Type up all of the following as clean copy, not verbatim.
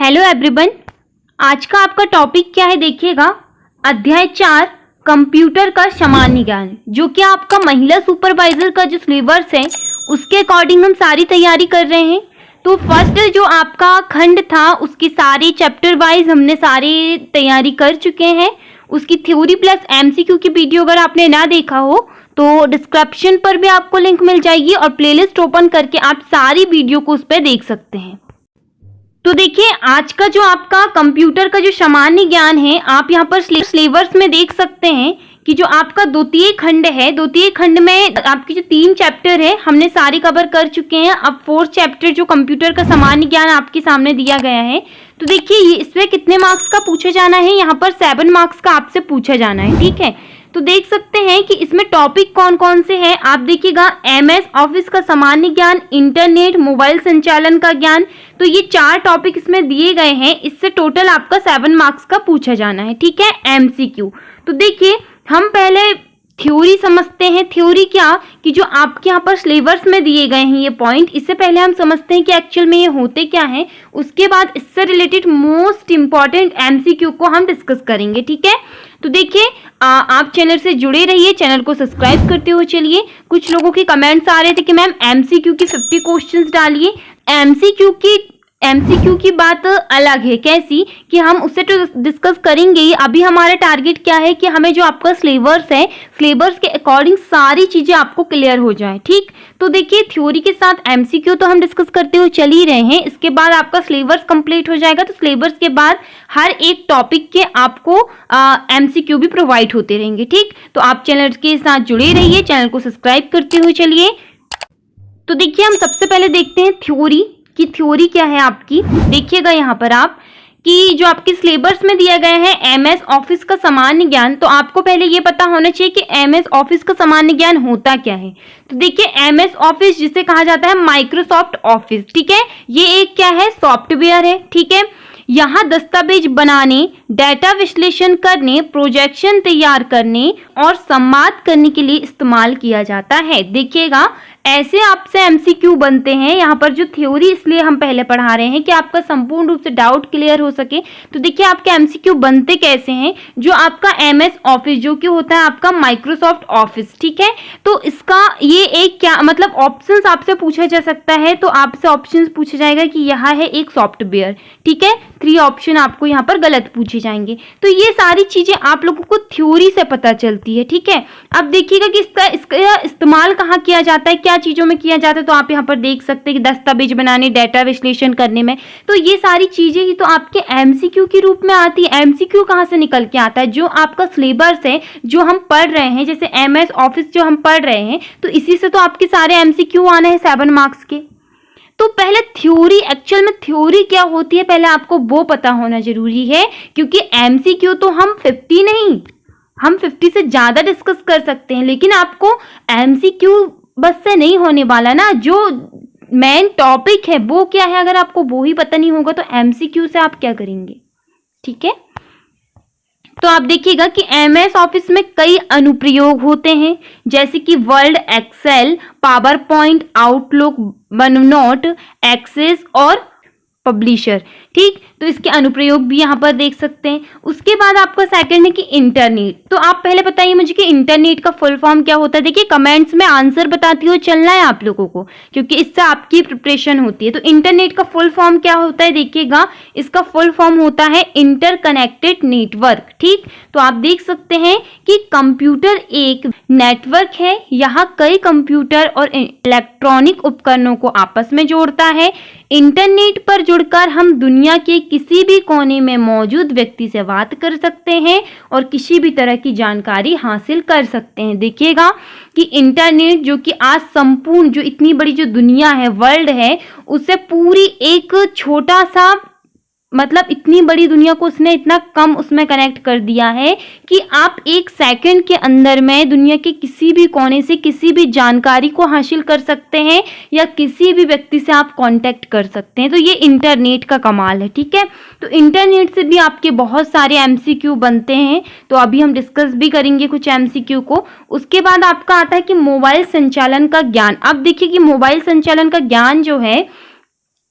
Hello everyone, आज का आपका टॉपिक क्या है देखिएगा। अध्याय 4 कंप्यूटर का सामान्य ज्ञान, जो कि आपका महिला सुपरवाइजर का जो सिलेबस है उसके अकॉर्डिंग हम सारी तैयारी कर रहे हैं। तो फर्स्ट जो आपका खंड था उसकी सारी चैप्टर वाइज हमने सारी तैयारी कर चुके हैं। उसकी थ्योरी प्लस एमसीक्यू की वीडियो अगर आपने ना देखा हो तो डिस्क्रिप्शन पर भी आपको लिंक मिल जाएगी और प्लेलिस्ट ओपन करके आप सारी वीडियो को उस पर देख सकते हैं। तो देखिए, आज का जो आपका कंप्यूटर का जो सामान्य ज्ञान है आप यहाँ पर सिलेबस में देख सकते हैं कि जो आपका द्वितीय खंड है, द्वितीय खंड में आपके जो 3 चैप्टर है हमने सारे कवर कर चुके हैं। अब 4th चैप्टर जो कंप्यूटर का सामान्य ज्ञान आपके सामने दिया गया है। तो देखिए, ये इसमें कितने मार्क्स का पूछा जाना है, यहाँ पर 7 मार्क्स का आपसे पूछा जाना है। ठीक है, तो देख सकते हैं कि इसमें टॉपिक कौन कौन से हैं। आप देखिएगा, एमएस ऑफिस का सामान्य ज्ञान, इंटरनेट, मोबाइल संचालन का ज्ञान। तो ये 4 टॉपिक इसमें दिए गए हैं। इससे टोटल आपका 7 मार्क्स का पूछा जाना है। ठीक है, एमसीक्यू। तो देखिए, हम पहले थ्योरी समझते हैं। थ्योरी क्या कि जो आपके यहाँ पर सिलेबस में दिए गए हैं ये पॉइंट, इससे पहले हम समझते हैं कि एक्चुअल में ये होते क्या हैं। उसके बाद इससे रिलेटेड मोस्ट इंपॉर्टेंट एमसीक्यू को हम डिस्कस करेंगे। ठीक है, तो देखिए, आप चैनल से जुड़े रहिए, चैनल को सब्सक्राइब करते हुए चलिए। कुछ लोगों के कमेंट्स आ रहे थे कि मैम एमसीक्यू की 50 क्वेश्चंस डालिए। एमसीक्यू की बात अलग है, कैसी कि हम उससे तो डिस्कस करेंगे ही। अभी हमारा टारगेट क्या है कि हमें जो आपका सिलेबस है, सिलेबस के अकॉर्डिंग सारी चीजें आपको क्लियर हो जाए। ठीक, तो देखिए, थ्योरी के साथ एमसीक्यू तो हम डिस्कस करते हुए चल ही रहे हैं। इसके बाद आपका सिलेबस कंप्लीट हो जाएगा। तो सिलेबस के बाद हर एक टॉपिक के आपको एमसीक्यू भी प्रोवाइड होते रहेंगे। ठीक, तो आप चैनल के साथ जुड़े रहिए, चैनल को सब्सक्राइब करते हुए चलिए। तो देखिए, हम सबसे पहले देखते हैं थ्योरी की थ्योरी क्या है आपकी। देखिएगा यहाँ पर आप कि जो आपके सिलेबस में दिया गया है एमएस ऑफिस का सामान्य ज्ञान, तो आपको पहले ये पता होना चाहिए कि एमएस ऑफिस का सामान्य ज्ञान होता क्या है। तो देखिए, एमएस ऑफिस जिसे कहा जाता है माइक्रोसॉफ्ट ऑफिस, ठीक है, ये एक क्या है, सॉफ्टवेयर है। ठीक है, यहाँ दस्तावेज बनाने, डाटा विश्लेषण करने, प्रोजेक्शन तैयार करने और संवाद करने के लिए इस्तेमाल किया जाता है। देखिएगा, ऐसे आपसे एमसीक्यू बनते हैं। यहाँ पर जो थ्योरी इसलिए हम पहले पढ़ा रहे हैं कि आपका संपूर्ण रूप से डाउट क्लियर हो सके। तो देखिए, आपके एमसीक्यू बनते कैसे हैं। जो आपका एमएस ऑफिस जो कि होता है आपका माइक्रोसॉफ्ट ऑफिस, ठीक है, तो इसका ये एक क्या मतलब ऑप्शंस आपसे पूछा जा सकता है। तो आपसे ऑप्शंस पूछा जाएगा कि यह है एक सॉफ्टवेयर। ठीक है, 3 ऑप्शन आपको यहाँ पर गलत पूछे जाएंगे। तो ये सारी चीजें आप लोगों को थ्योरी से पता चलती है। ठीक है, अब देखिएगा कि इसका इस्तेमाल कहाँ किया जाता है, क्या चीजों में किया जाता है। तो आप यहाँ पर देख सकते हैं कि दस्तावेज बनाने, डाटा विश्लेषण करने में। तो ये सारी चीजें ही तो आपके एमसीक्यू के रूप में आती है। एमसीक्यू कहाँ से निकल के आता है, जो आपका सिलेबस है, जो हम पढ़ रहे हैं, जैसे एमएस ऑफिस जो हम पढ़ रहे हैं, तो इसी से तो आपके सारे एमसीक्यू आने हैं 7 मार्क्स के। तो पहले थ्योरी, एक्चुअल में थ्योरी क्या होती है पहले आपको वो पता होना जरूरी है, क्योंकि एमसीक्यू तो हम 50 नहीं, हम 50 से ज्यादा डिस्कस कर सकते हैं। लेकिन आपको एमसीक्यू बस से नहीं होने वाला ना, जो मेन टॉपिक है वो क्या है, अगर आपको वो ही पता नहीं होगा तो एमसीक्यू से आप क्या करेंगे। ठीक है, तो आप देखिएगा कि एमएस ऑफिस में कई अनुप्रयोग होते हैं, जैसे कि Word, Excel, PowerPoint, Outlook, OneNote, Access और पब्लिशर। ठीक, तो इसके अनुप्रयोग भी यहाँ पर देख सकते हैं। उसके बाद आपका सेकंड है कि इंटरनेट। तो आप पहले बताइए मुझे कि इंटरनेट का फुल फॉर्म क्या होता है। देखिए, कमेंट्स में आंसर बताती हुए चलना है आप लोगों को, क्योंकि इससे आपकी प्रिपरेशन होती है। तो इंटरनेट का फुल फॉर्म क्या होता है, देखिएगा, इसका फुल फॉर्म होता है इंटरकनेक्टेड नेटवर्क। ठीक, तो आप देख सकते हैं कि कंप्यूटर एक नेटवर्क है, यहाँ कई कंप्यूटर और इलेक्ट्रॉनिक उपकरणों को आपस में जोड़ता है। इंटरनेट पर जुड़कर हम दुनिया के किसी भी कोने में मौजूद व्यक्ति से बात कर सकते हैं और किसी भी तरह की जानकारी हासिल कर सकते हैं। देखिएगा कि इंटरनेट जो कि आज संपूर्ण जो इतनी बड़ी जो दुनिया है, वर्ल्ड है, उससे पूरी एक छोटा सा मतलब इतनी बड़ी दुनिया को उसने इतना कम उसमें कनेक्ट कर दिया है कि आप 1 सेकंड के अंदर में दुनिया के किसी भी कोने से किसी भी जानकारी को हासिल कर सकते हैं या किसी भी व्यक्ति से आप कांटेक्ट कर सकते हैं। तो ये इंटरनेट का कमाल है। ठीक है, तो इंटरनेट से भी आपके बहुत सारे एमसीक्यू बनते हैं, तो अभी हम डिस्कस भी करेंगे कुछ एमसीक्यू को। उसके बाद आपका आता है कि मोबाइल संचालन का ज्ञान। अब देखिए कि मोबाइल संचालन का ज्ञान जो है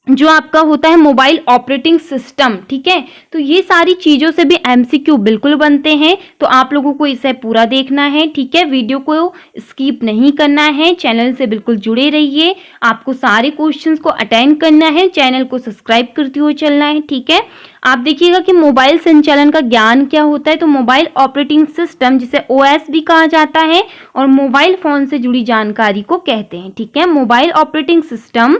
जो आपका होता है मोबाइल ऑपरेटिंग सिस्टम, ठीक है। तो ये सारी चीज़ों से भी एमसीक्यू बिल्कुल बनते हैं, तो आप लोगों को इसे पूरा देखना है, ठीक है। वीडियो को स्किप नहीं करना है, चैनल से बिल्कुल जुड़े रहिए। आपको सारे क्वेश्चंस को अटेंड करना है, चैनल को सब्सक्राइब करते हुए चलना है, ठीक है। आप देखिएगा कि मोबाइल संचालन का ज्ञान क्या होता है, तो मोबाइल ऑपरेटिंग सिस्टम जिसे ओएस भी कहा जाता है और मोबाइल फोन से जुड़ी जानकारी को कहते हैं, ठीक है। Mobile operating system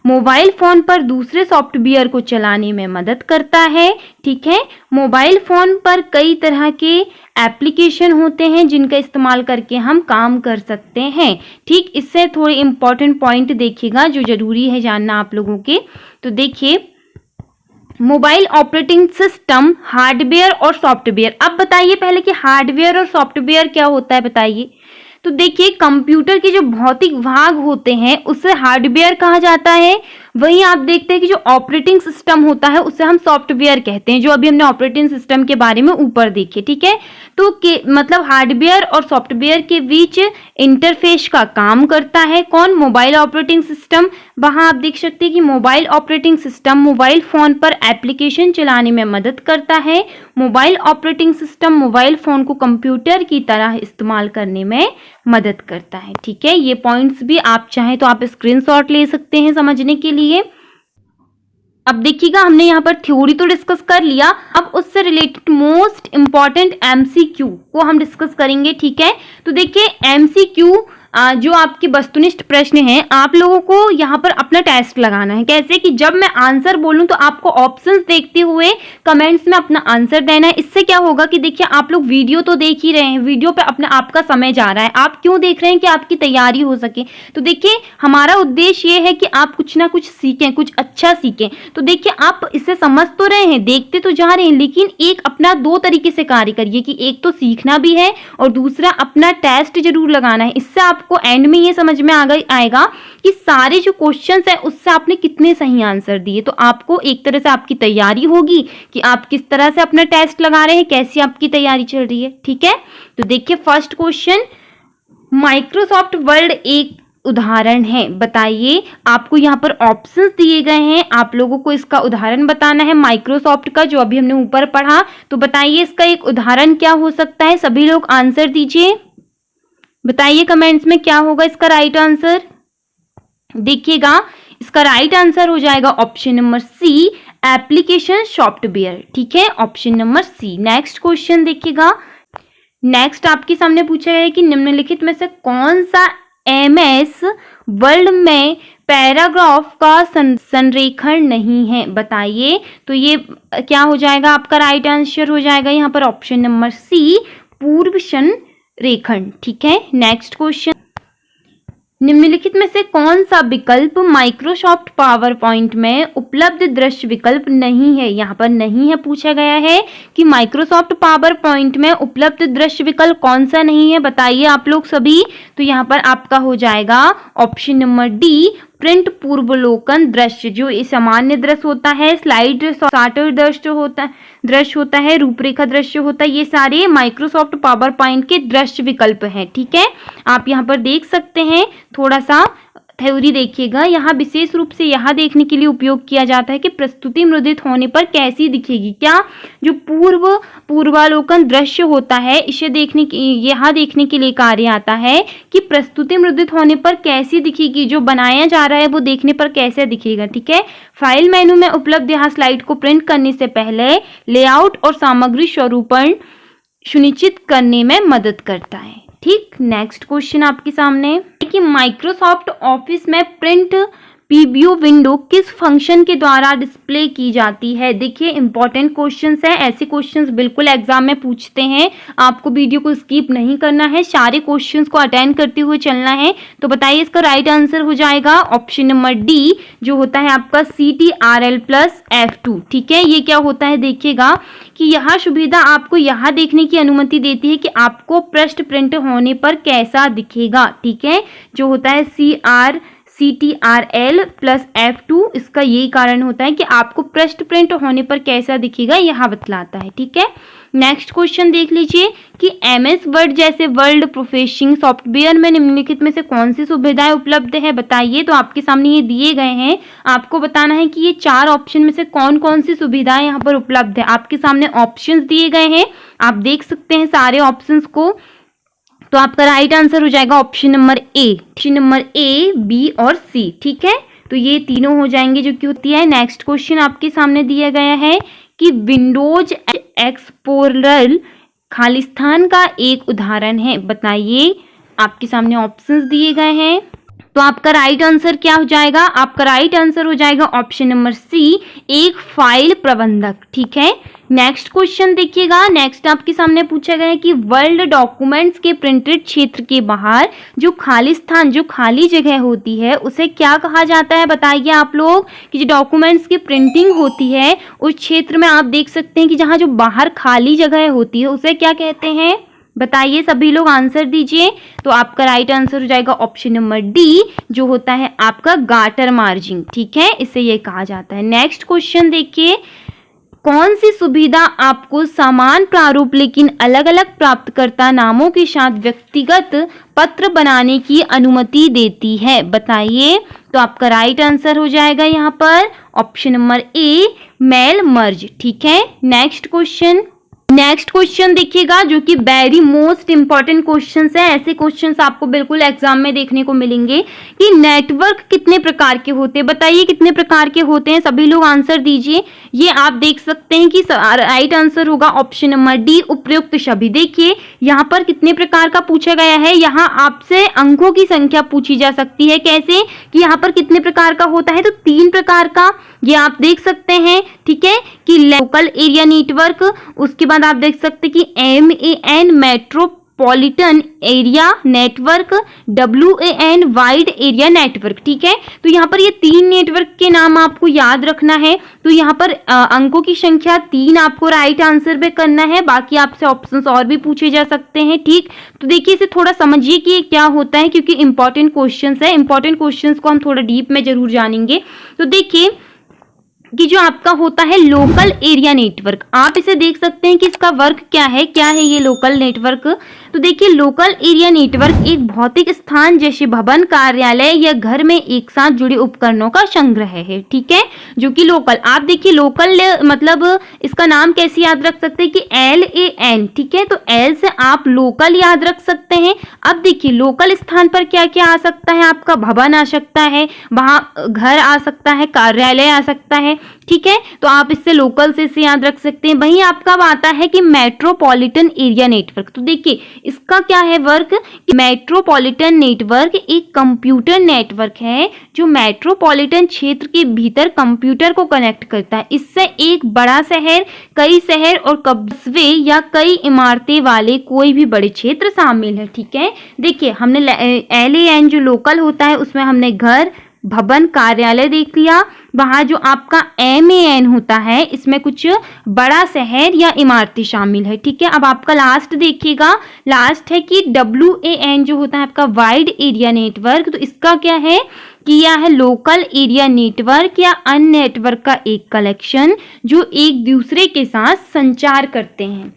mobile phone पर दूसरे सॉफ्टवेयर को चलाने में मदद करता है, ठीक है। मोबाइल फोन पर कई तरह के एप्लीकेशन होते हैं जिनका इस्तेमाल करके हम काम कर सकते हैं, ठीक। इससे थोड़े इंपॉर्टेंट पॉइंट देखिएगा जो जरूरी है जानना आप लोगों के। तो देखिए, मोबाइल ऑपरेटिंग सिस्टम हार्डवेयर और सॉफ्टवेयर। अब बताइए पहले कि हार्डवेयर और सॉफ्टवेयर क्या होता है, बताइए। तो देखिए, कंप्यूटर के जो भौतिक भाग होते हैं उसे हार्डवेयर कहा जाता है। वहीं आप देखते हैं कि जो ऑपरेटिंग सिस्टम होता है उसे हम सॉफ्टवेयर कहते हैं, जो अभी हमने ऑपरेटिंग सिस्टम के बारे में ऊपर देखे, ठीक है। तो मतलब हार्डवेयर और सॉफ्टवेयर के बीच इंटरफेस का काम करता है कौन, मोबाइल ऑपरेटिंग सिस्टम। वहां आप देख सकते हैं कि mobile operating system mobile phone पर एप्लीकेशन चलाने में मदद करता है। Mobile operating system mobile phone को कंप्यूटर की तरह इस्तेमाल करने में मदद करता है, ठीक है। ये पॉइंट्स भी आप चाहें तो आप स्क्रीनशॉट ले सकते हैं समझने के लिए। अब देखिएगा, हमने यहाँ पर थ्योरी तो डिस्कस कर लिया, अब उससे रिलेटेड मोस्ट इंपॉर्टेंट एमसीक्यू को हम डिस्कस करेंगे, ठीक है। तो देखिए, एमसीक्यू जो आपके वस्तुनिष्ठ प्रश्न हैं, आप लोगों को यहाँ पर अपना टेस्ट लगाना है। कैसे कि जब मैं आंसर बोलूँ तो आपको ऑप्शंस देखते हुए कमेंट्स में अपना आंसर देना है। इससे क्या होगा कि देखिए, आप लोग वीडियो तो देख ही रहे हैं, वीडियो पे अपना आपका समय जा रहा है। आप क्यों देख रहे हैं कि आपकी तैयारी हो सके। तो देखिए, हमारा उद्देश्य ये है कि आप कुछ ना कुछ सीखें, कुछ अच्छा सीखें। तो देखिए, आप इसे समझ तो रहे हैं, देखते तो जा रहे हैं, लेकिन एक अपना दो तरीके से कार्य करिए कि एक तो सीखना भी है और दूसरा अपना टेस्ट जरूर लगाना है। इससे आपको एंड में ये समझ में आएगा कि सारे जो क्वेश्चंस है उससे आपने कितने सही आंसर दिए। तो आपको एक तरह से आपकी तैयारी होगी कि आप किस तरह से अपना टेस्ट लगा रहे हैं, कैसी आपकी तैयारी चल रही है, ठीक है। तो देखिए, फर्स्ट क्वेश्चन, माइक्रोसॉफ्ट वर्ड एक उदाहरण है, बताइए। आपको यहाँ पर ऑप्शंस दिए गए हैं, आप लोगों को इसका उदाहरण बताना है माइक्रोसॉफ्ट का, जो अभी हमने ऊपर पढ़ा। तो बताइए इसका एक उदाहरण क्या हो सकता है। सभी लोग आंसर दीजिए, बताइए कमेंट्स में क्या होगा इसका राइट आंसर। देखिएगा, इसका राइट आंसर हो जाएगा option number C, application software, ठीक है, option number C. Next question देखिएगा, नेक्स्ट आपके सामने पूछा गया है कि निम्नलिखित में से कौन सा एमएस वर्ड में पैराग्राफ का संरेखण नहीं है, बताइए। तो ये क्या हो जाएगा, आपका राइट आंसर हो जाएगा यहाँ पर ऑप्शन नंबर सी, पूर्व संरेखण, ठीक है। नेक्स्ट क्वेश्चन, निम्नलिखित में से कौन सा विकल्प माइक्रोसॉफ्ट पावर पॉइंट में उपलब्ध दृश्य विकल्प नहीं है। यहाँ पर नहीं है पूछा गया है कि माइक्रोसॉफ्ट पावर पॉइंट में उपलब्ध दृश्य विकल्प कौन सा नहीं है, बताइए आप लोग सभी। तो यहाँ पर आपका हो जाएगा ऑप्शन नंबर डी, प्रिंट पूर्वावलोकन दृश्य। जो सामान्य दृश्य होता है, स्लाइड चार्टर दृश्य होता है, रूपरेखा दृश्य होता है, ये सारे माइक्रोसॉफ्ट पावर पॉइंट के दृश्य विकल्प हैं, ठीक है। आप यहाँ पर देख सकते हैं, थोड़ा सा थ्योरी देखिएगा। यहाँ विशेष रूप से यहाँ देखने के लिए उपयोग किया जाता है कि प्रस्तुति मुद्रित होने पर कैसी दिखेगी। क्या जो पूर्वावलोकन दृश्य होता है, इसे देखने की यहाँ देखने के लिए कार्य आता है कि प्रस्तुति मुद्रित होने पर कैसी दिखेगी, जो बनाया जा रहा है वो देखने पर कैसे दिखेगा, ठीक है। फाइल मेनू में उपलब्ध यहाँ स्लाइड को प्रिंट करने से पहले लेआउट और सामग्री स्वरूपण सुनिश्चित करने में मदद करता है, ठीक। नेक्स्ट क्वेश्चन आपके सामने कि माइक्रोसॉफ्ट ऑफिस में प्रिंट प्रीव्यू विंडो किस फंक्शन के द्वारा डिस्प्ले की जाती है। देखिए, इंपॉर्टेंट क्वेश्चंस है, ऐसे क्वेश्चंस बिल्कुल एग्जाम में पूछते हैं, आपको वीडियो को स्किप नहीं करना है, सारे क्वेश्चंस को अटेंड करते हुए चलना है। तो बताइए इसका राइट आंसर हो जाएगा ऑप्शन नंबर डी, जो होता है आपका CTRL+F2, ठीक है। ये क्या होता है, देखिएगा कि यह सुविधा आपको यह देखने की अनुमति देती है कि आपको पृष्ठ प्रिंट होने पर कैसा दिखेगा, ठीक है। जो होता है CTRL प्लस F2, इसका यही कारण होता है कि आपको पृष्ठ प्रिंट होने पर कैसा दिखेगा यहाँ बतलाता है, ठीक है। नेक्स्ट क्वेश्चन देख लीजिए कि MS वर्ड जैसे वर्ड प्रोसेसिंग सॉफ्टवेयर में निम्नलिखित में से कौन सी सुविधाएं उपलब्ध है, बताइए। तो आपके सामने ये दिए गए हैं, आपको बताना है कि ये 4 ऑप्शन में से कौन कौन सी सुविधाएं यहाँ पर उपलब्ध है। आपके सामने ऑप्शंस दिए गए हैं, आप देख सकते हैं सारे ऑप्शंस को। तो आपका राइट आंसर हो जाएगा ऑप्शन नंबर ए, बी और सी, ठीक है। तो ये तीनों हो जाएंगे जो कि होती है। नेक्स्ट क्वेश्चन आपके सामने दिया गया है कि विंडोज एक्सप्लोरर खालिस्तान का एक उदाहरण है, बताइए। आपके सामने ऑप्शंस दिए गए हैं, तो आपका राइट आंसर क्या हो जाएगा? आपका राइट आंसर हो जाएगा ऑप्शन नंबर सी, एक फाइल प्रबंधक, ठीक है। नेक्स्ट क्वेश्चन देखिएगा। नेक्स्ट आपके सामने पूछा गया है कि वर्ल्ड डॉक्यूमेंट्स के प्रिंटेड क्षेत्र के बाहर जो खालिस्तान, जो खाली जगह होती है, उसे क्या कहा जाता है, बताइए आप लोग। कि जो डॉक्यूमेंट्स की प्रिंटिंग होती है उस क्षेत्र में आप देख सकते हैं कि जहाँ जो बाहर खाली जगह होती है उसे क्या कहते हैं, बताइए। सभी लोग आंसर दीजिए। तो आपका राइट आंसर हो जाएगा ऑप्शन नंबर डी, जो होता है आपका गाटर मार्जिंग, ठीक है, इसे ये कहा जाता है। नेक्स्ट क्वेश्चन देखिए, कौन सी सुविधा आपको समान प्रारूप लेकिन अलग अलग प्राप्तकर्ता नामों के साथ व्यक्तिगत पत्र बनाने की अनुमति देती है, बताइए। तो आपका राइट आंसर हो जाएगा यहाँ पर option number A, mail merge, ठीक है। नेक्स्ट क्वेश्चन देखिएगा जो कि वेरी मोस्ट इंपॉर्टेंट क्वेश्चंस है। ऐसे क्वेश्चंस आपको बिल्कुल एग्जाम में देखने को मिलेंगे कि नेटवर्क कितने प्रकार के होते हैं, बताइए कितने प्रकार के होते हैं। सभी लोग आंसर दीजिए। ये आप देख सकते हैं कि राइट आंसर होगा ऑप्शन नंबर डी, उपयुक्त सभी। देखिए यहाँ पर कितने प्रकार का पूछा गया है, यहाँ आपसे अंकों की संख्या पूछी जा सकती है। कैसे कि यहाँ पर कितने प्रकार का होता है, तो 3 प्रकार का, ये आप देख सकते हैं, ठीक है। कि लोकल एरिया नेटवर्क, उसके बाद आप देख सकते हैं कि MAN metropolitan area network, WAN wide area network, ठीक है। तो यहाँ पर ये 3 नेटवर्क के नाम आपको याद रखना है। तो यहाँ पर अंकों की संख्या 3 आपको राइट आंसर पे करना है, बाकी आपसे ऑप्शंस और भी पूछे जा सकते हैं, ठीक। तो देखिए इसे थोड़ा समझिए कि क्या होता है, क्योंकि इंपॉर्टेंट क्वेश्चंस है। इंपॉर्टेंट क्वेश्चंस को हम थोड़ा डीप में जरूर जानेंगे। तो देखिए कि जो आपका होता है लोकल एरिया नेटवर्क, आप इसे देख सकते हैं कि इसका वर्क क्या है ये लोकल नेटवर्क। तो देखिए लोकल एरिया नेटवर्क एक भौतिक स्थान जैसे भवन, कार्यालय या घर में एक साथ जुड़े उपकरणों का संग्रह है, ठीक है, जो कि लोकल। आप देखिए लोकल मतलब इसका नाम कैसे याद रख सकते हैं कि LAN, ठीक है। तो L से आप लोकल याद रख सकते हैं। अब देखिए लोकल स्थान पर क्या क्या आ सकता है, आपका भवन आ सकता है, वहां घर आ सकता है, कार्यालय आ सकता है, ठीक है। तो आप इससे लोकल से इसे याद रख सकते हैं। वहीं आपका आता है कि मेट्रोपॉलिटन एरिया नेटवर्क। तो देखिए इसका क्या है वर्क, मेट्रोपॉलिटन नेटवर्क एक कंप्यूटर नेटवर्क है जो मेट्रोपॉलिटन क्षेत्र के भीतर कंप्यूटर को कनेक्ट करता है। इससे एक बड़ा शहर, कई शहर और कस्बे या कई इमारतें वाले कोई भी बड़े क्षेत्र शामिल है, ठीक है। देखिए हमने LAN जो लोकल होता है उसमें हमने घर, भवन, कार्यालय देख लिया। वहां जो आपका MAN होता है इसमें कुछ बड़ा शहर या इमारतें शामिल है, ठीक है। अब आपका लास्ट देखिएगा, लास्ट है कि WAN जो होता है आपका वाइड एरिया नेटवर्क। तो इसका क्या है कि यह है लोकल एरिया नेटवर्क या अन्य नेटवर्क का एक कलेक्शन जो एक दूसरे के साथ संचार करते हैं।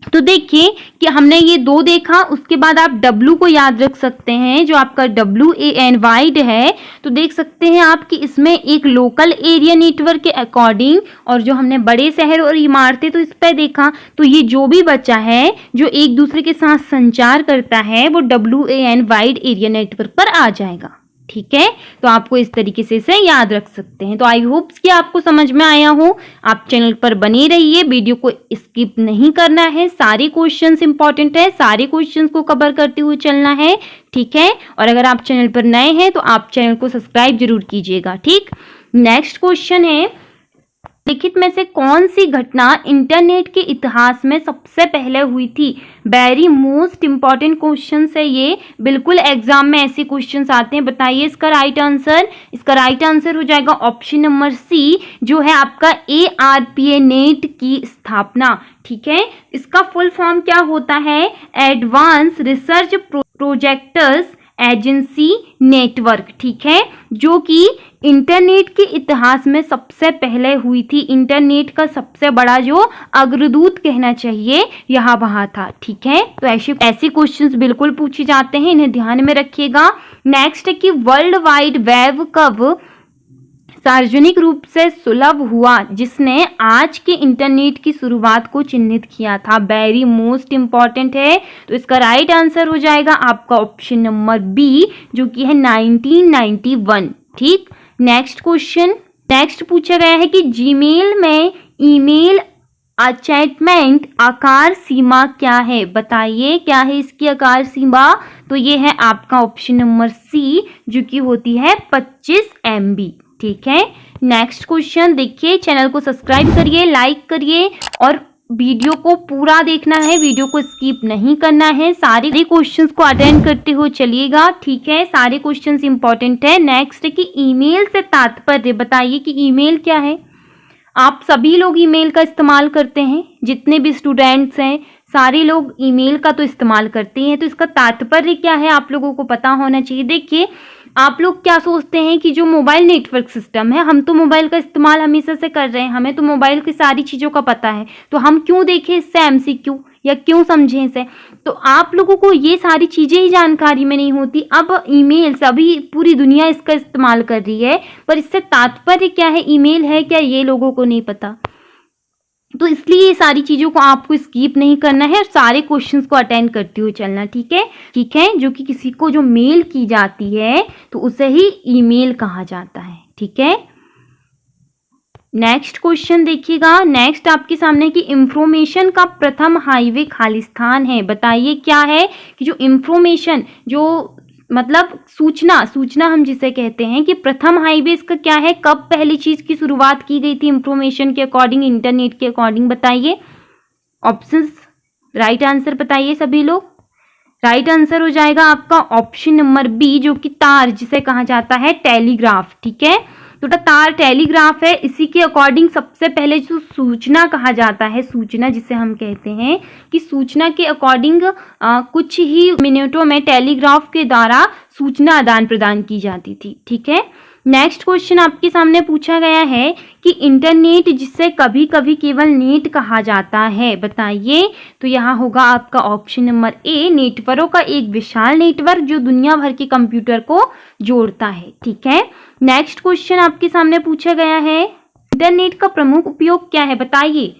तो देखिए कि हमने ये 2 देखा, उसके बाद आप W को याद रख सकते हैं जो आपका WAN वाइड है। तो देख सकते हैं आप कि इसमें एक लोकल एरिया नेटवर्क के अकॉर्डिंग, और जो हमने बड़े शहर और इमारतें तो इस पर देखा, तो ये जो भी बचा है जो एक दूसरे के साथ संचार करता है वो WAN वाइड एरिया नेटवर्क पर आ जाएगा, ठीक है। तो आपको इस तरीके से इसे याद रख सकते हैं। तो आई होप कि आपको समझ में आया हो। आप चैनल पर बने रहिए, वीडियो को स्किप नहीं करना है, सारे क्वेश्चंस इंपॉर्टेंट है, सारे क्वेश्चंस को कवर करते हुए चलना है, ठीक है। और अगर आप चैनल पर नए हैं तो आप चैनल को सब्सक्राइब जरूर कीजिएगा, ठीक। नेक्स्ट क्वेश्चन है, लिखित में से कौन सी घटना इंटरनेट के इतिहास में सबसे पहले हुई थी। वेरी मोस्ट इंपॉर्टेंट क्वेश्चन है ये, बिल्कुल एग्जाम में ऐसे क्वेश्चंस आते हैं। बताइए इसका राइट आंसर। इसका राइट आंसर हो जाएगा ऑप्शन नंबर सी, जो है आपका ARPANET की स्थापना, ठीक है। इसका फुल फॉर्म क्या होता है, advance research projects agency network, ठीक है, जो कि इंटरनेट के इतिहास में सबसे पहले हुई थी। इंटरनेट का सबसे बड़ा जो अग्रदूत कहना चाहिए यहाँ वहाँ था, ठीक है। तो ऐसे क्वेश्चंस बिल्कुल पूछे जाते हैं, इन्हें ध्यान में रखिएगा। नेक्स्ट है कि वर्ल्ड वाइड वेब कब सार्वजनिक रूप से सुलभ हुआ, जिसने आज के इंटरनेट की शुरुआत को चिन्हित किया था। वेरी मोस्ट इंपॉर्टेंट है। तो इसका राइट आंसर हो जाएगा आपका ऑप्शन नंबर बी, जो कि है 1991, ठीक। नेक्स्ट क्वेश्चन, नेक्स्ट पूछा गया है कि जीमेल में ईमेल अटैचमेंट आकार सीमा क्या है, बताइए क्या है इसकी आकार सीमा। तो ये है आपका ऑप्शन नंबर सी, जो कि होती है 25 MB, ठीक है। नेक्स्ट क्वेश्चन देखिए, चैनल को सब्सक्राइब करिए, लाइक करिए और वीडियो को पूरा देखना है, वीडियो को स्किप नहीं करना है, सारे क्वेश्चंस को अटेंड करते हुए चलिएगा, ठीक है। सारे क्वेश्चंस इंपॉर्टेंट है। नेक्स्ट है कि ईमेल से तात्पर्य, बताइए कि ईमेल क्या है। आप सभी लोग ईमेल का इस्तेमाल करते हैं, जितने भी स्टूडेंट्स हैं सारे लोग ईमेल का तो इस्तेमाल करते हैं। तो इसका तात्पर्य क्या है आप लोगों को पता होना चाहिए। देखिए, आप लोग क्या सोचते हैं कि जो मोबाइल नेटवर्क सिस्टम है, हम तो मोबाइल का इस्तेमाल हमेशा से कर रहे हैं, हमें तो मोबाइल की सारी चीज़ों का पता है, तो हम क्यों देखें इससे MCQ या क्यों समझें इसे। तो आप लोगों को ये सारी चीज़ें ही जानकारी में नहीं होती। अब ईमेल सभी पूरी दुनिया इसका इस्तेमाल कर रही है, पर इससे तात्पर्य क्या है, ईमेल है क्या, ये लोगों को नहीं पता। तो इसलिए ये सारी चीज़ों को आपको स्किप नहीं करना है और सारे क्वेश्चंस को अटेंड करते हुए चलना, ठीक है, ठीक है। जो कि किसी को जो मेल की जाती है तो उसे ही ईमेल कहा जाता है, ठीक है। नेक्स्ट क्वेश्चन देखिएगा, नेक्स्ट आपके सामने कि इंफॉर्मेशन का प्रथम हाईवे खालिस्तान है, बताइए क्या है कि जो इंफॉर्मेशन, जो मतलब सूचना हम जिसे कहते हैं कि प्रथम हाईवे इसका क्या है, कब पहली चीज की शुरुआत की गई थी इंफॉर्मेशन के अकॉर्डिंग, इंटरनेट के अकॉर्डिंग, बताइए। ऑप्शंस, राइट आंसर बताइए सभी लोग। राइट आंसर हो जाएगा आपका ऑप्शन नंबर बी, जो कि तार जिसे कहा जाता है टेलीग्राफ, ठीक है। तो तार टेलीग्राफ है, इसी के अकॉर्डिंग सबसे पहले जो सूचना कहा जाता है, सूचना जिसे हम कहते हैं कि सूचना के अकॉर्डिंग कुछ ही मिनटों में टेलीग्राफ के द्वारा सूचना आदान प्रदान की जाती थी, ठीक है। नेक्स्ट क्वेश्चन आपके सामने पूछा गया है कि इंटरनेट जिसे कभी कभी केवल नेट कहा जाता है, बताइए। तो यहाँ होगा आपका ऑप्शन नंबर ए, नेटवर्कों का एक विशाल नेटवर्क जो दुनिया भर के कंप्यूटर को जोड़ता है, ठीक है। नेक्स्ट क्वेश्चन आपके सामने पूछा गया है, इंटरनेट का प्रमुख उपयोग क्या है, बताइए।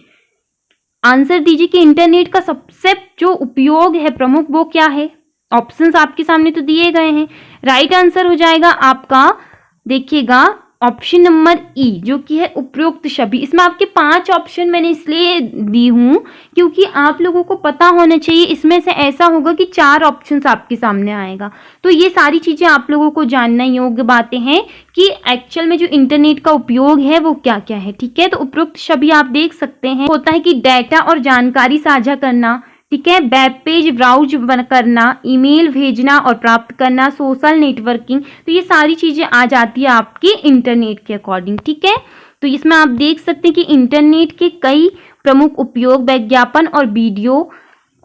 आंसर दीजिए कि इंटरनेट का सबसे जो उपयोग है प्रमुख वो क्या है। ऑप्शंस आपके सामने तो दिए गए हैं। राइट आंसर हो जाएगा आपका, देखिएगा, ऑप्शन नंबर ई, जो कि है उपयुक्त छवि। इसमें आपके 5 ऑप्शन मैंने इसलिए दी हूँ क्योंकि आप लोगों को पता होना चाहिए। इसमें से ऐसा होगा कि 4 ऑप्शंस आपके सामने आएगा, तो ये सारी चीज़ें आप लोगों को जानना योग्य बातें हैं कि एक्चुअल में जो इंटरनेट का उपयोग है वो क्या क्या है, ठीक है। तो उपयुक्त छवि आप देख सकते हैं, होता है कि डाटा और जानकारी साझा करना, ठीक है, वेब पेज ब्राउज करना, ईमेल भेजना और प्राप्त करना, सोशल नेटवर्किंग, तो ये सारी चीज़ें आ जाती है आपकी इंटरनेट के अकॉर्डिंग, ठीक है। तो इसमें आप देख सकते हैं कि इंटरनेट के कई प्रमुख उपयोग विज्ञापन और वीडियो,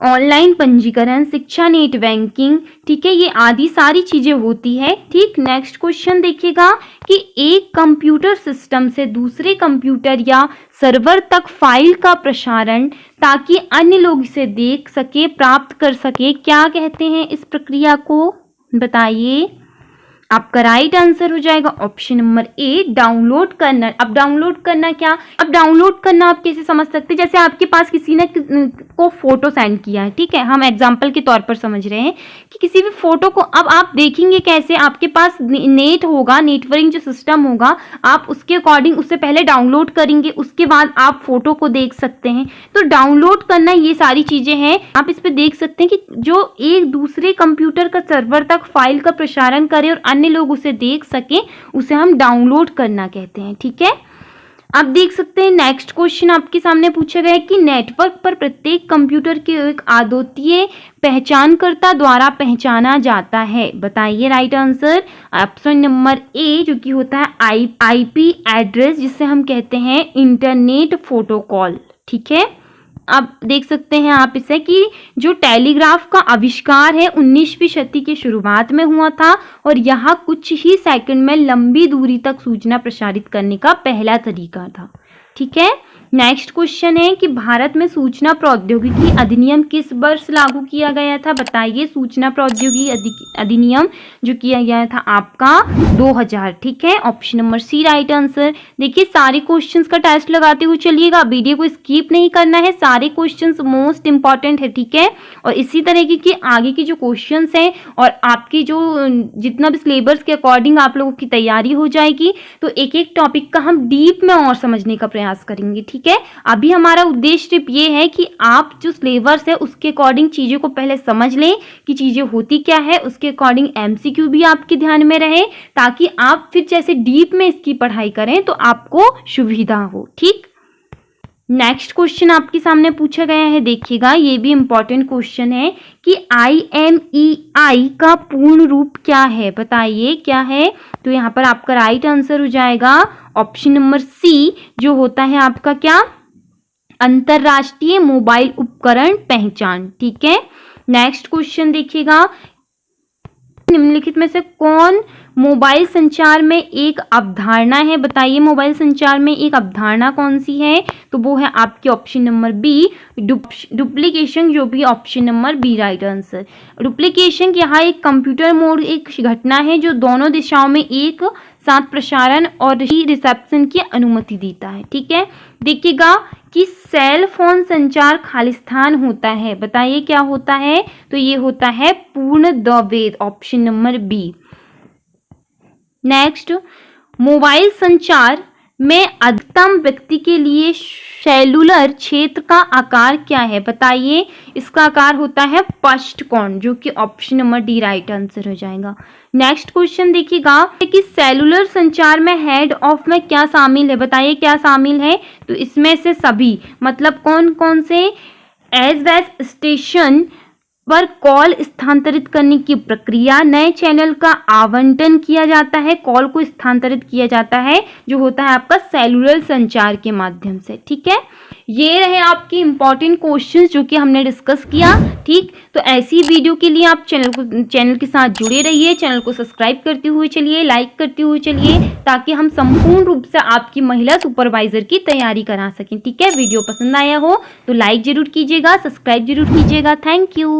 ऑनलाइन पंजीकरण, शिक्षा, नेट बैंकिंग, ठीक है, ये आदि सारी चीज़ें होती है, ठीक। नेक्स्ट क्वेश्चन देखिएगा कि एक कंप्यूटर सिस्टम से दूसरे कंप्यूटर या सर्वर तक फाइल का प्रसारण ताकि अन्य लोग इसे देख सके, प्राप्त कर सके, क्या कहते हैं इस प्रक्रिया को, बताइए। आपका राइट आंसर हो जाएगा ऑप्शन नंबर ए, डाउनलोड करना। अब डाउनलोड करना क्या, अब डाउनलोड करना आप कैसे समझ सकते हैं, जैसे आपके पास किसी ने को फोटो सेंड किया है, ठीक है, हम एग्जांपल के तौर पर समझ रहे हैं कि किसी भी फोटो को अब आप देखेंगे कैसे, आपके पास नेट होगा, नेटवर्किंग जो सिस्टम होगा, आप उसके अकॉर्डिंग उससे पहले डाउनलोड करेंगे, उसके बाद आप फोटो को देख सकते हैं। तो डाउनलोड करना ये सारी चीजें हैं, आप इस पर देख सकते हैं कि जो एक दूसरे कंप्यूटर का सर्वर तक फाइल का प्रसारण करे और अन्य लोग उसे देख सकें, उसे हम डाउनलोड करना कहते हैं, ठीक है। आप देख सकते हैं नेक्स्ट क्वेश्चन आपके सामने पूछा गया है कि नेटवर्क पर प्रत्येक कंप्यूटर के एक अद्वितीय पहचानकर्ता द्वारा पहचाना जाता है, बताइए। राइट आंसर ऑप्शन नंबर ए, जो कि होता है आईपी एड्रेस, जिसे हम कहते हैं इंटरनेट प्रोटोकॉल, ठीक है। आप देख सकते हैं आप इसे कि जो टेलीग्राफ का आविष्कार है 19वीं शताब्दी के शुरुआत में हुआ था और यह कुछ ही सेकंड में लंबी दूरी तक सूचना प्रसारित करने का पहला तरीका था। ठीक है। नेक्स्ट क्वेश्चन है कि भारत में सूचना प्रौद्योगिकी अधिनियम किस वर्ष लागू किया गया था? बताइए। सूचना प्रौद्योगिकी अधिनियम जो किया गया था आपका 2000। ठीक है। Option number C right answer. देखिए सारे क्वेश्चंस का टेस्ट लगाते हुए चलिएगा, वीडियो को स्किप नहीं करना है, सारे क्वेश्चंस मोस्ट इंपॉर्टेंट है। ठीक है। और इसी तरीके की आगे की जो क्वेश्चंस हैं और आपकी जो जितना भी सिलेबस के अकॉर्डिंग आप लोगों की तैयारी हो जाएगी, तो एक एक टॉपिक का हम डीप में और समझने का प्रयास करेंगे। ठीक है। अभी हमारा उद्देश्य सिर्फ ये है कि आप जो सिलेबस है उसके अकॉर्डिंग चीजों को पहले समझ लें कि चीजें होती क्या है, उसके अकॉर्डिंग एमसीक्यू भी आपके ध्यान में रहे, ताकि आप फिर जैसे डीप में इसकी पढ़ाई करें तो आपको सुविधा हो। ठीक। नेक्स्ट क्वेश्चन आपके सामने पूछा गया है, देखिएगा ये भी इंपॉर्टेंट क्वेश्चन है कि IMEI का पूर्ण रूप क्या है? बताइए क्या है? तो यहाँ पर आपका राइट आंसर हो जाएगा ऑप्शन नंबर सी, जो होता है आपका क्या, अंतरराष्ट्रीय मोबाइल उपकरण पहचान। ठीक है। नेक्स्ट क्वेश्चन देखिएगा, निम्नलिखित में से कौन मोबाइल संचार में एक अवधारणा है? बताइए मोबाइल संचार में एक अवधारणा कौन सी है? तो वो है आपकी ऑप्शन नंबर बी, डुप्लीकेशन, जो भी option number B right answer. Duplication यहाँ एक कंप्यूटर मोड एक घटना है जो दोनों दिशाओं में एक साथ प्रसारण और रिसेप्शन की अनुमति देता है। ठीक है। देखिएगा कि सेल फोन संचार खालिस्तान होता है। बताइए क्या होता है? तो ये होता है पूर्ण द्वैध, option number B. Next, mobile संचार में अधिकतम व्यक्ति के लिए सेलुलर क्षेत्र का आकार क्या है? बताइए। इसका आकार होता है पृष्ठकोण, जो कि option number D right answer हो जाएगा। नेक्स्ट क्वेश्चन देखिएगा कि सेलुलर संचार में हेड ऑफ में क्या शामिल है? बताइए क्या शामिल है? तो इसमें से सभी, मतलब कौन कौन से? एज बेस स्टेशन पर कॉल स्थानांतरित करने की प्रक्रिया, नए चैनल का आवंटन किया जाता है, कॉल को स्थानांतरित किया जाता है, जो होता है आपका सेलुलर संचार के माध्यम से। ठीक है। ये रहे आपके इंपॉर्टेंट क्वेश्चंस जो कि हमने डिस्कस किया। ठीक। तो ऐसी वीडियो के लिए आप चैनल के साथ जुड़े रहिए, चैनल को सब्सक्राइब करते हुए चलिए, लाइक करते हुए चलिए, ताकि हम संपूर्ण रूप से आपकी महिला सुपरवाइजर की तैयारी करा सकें। ठीक है। वीडियो पसंद आया हो तो लाइक जरूर कीजिएगा, सब्सक्राइब जरूर कीजिएगा। Thank you.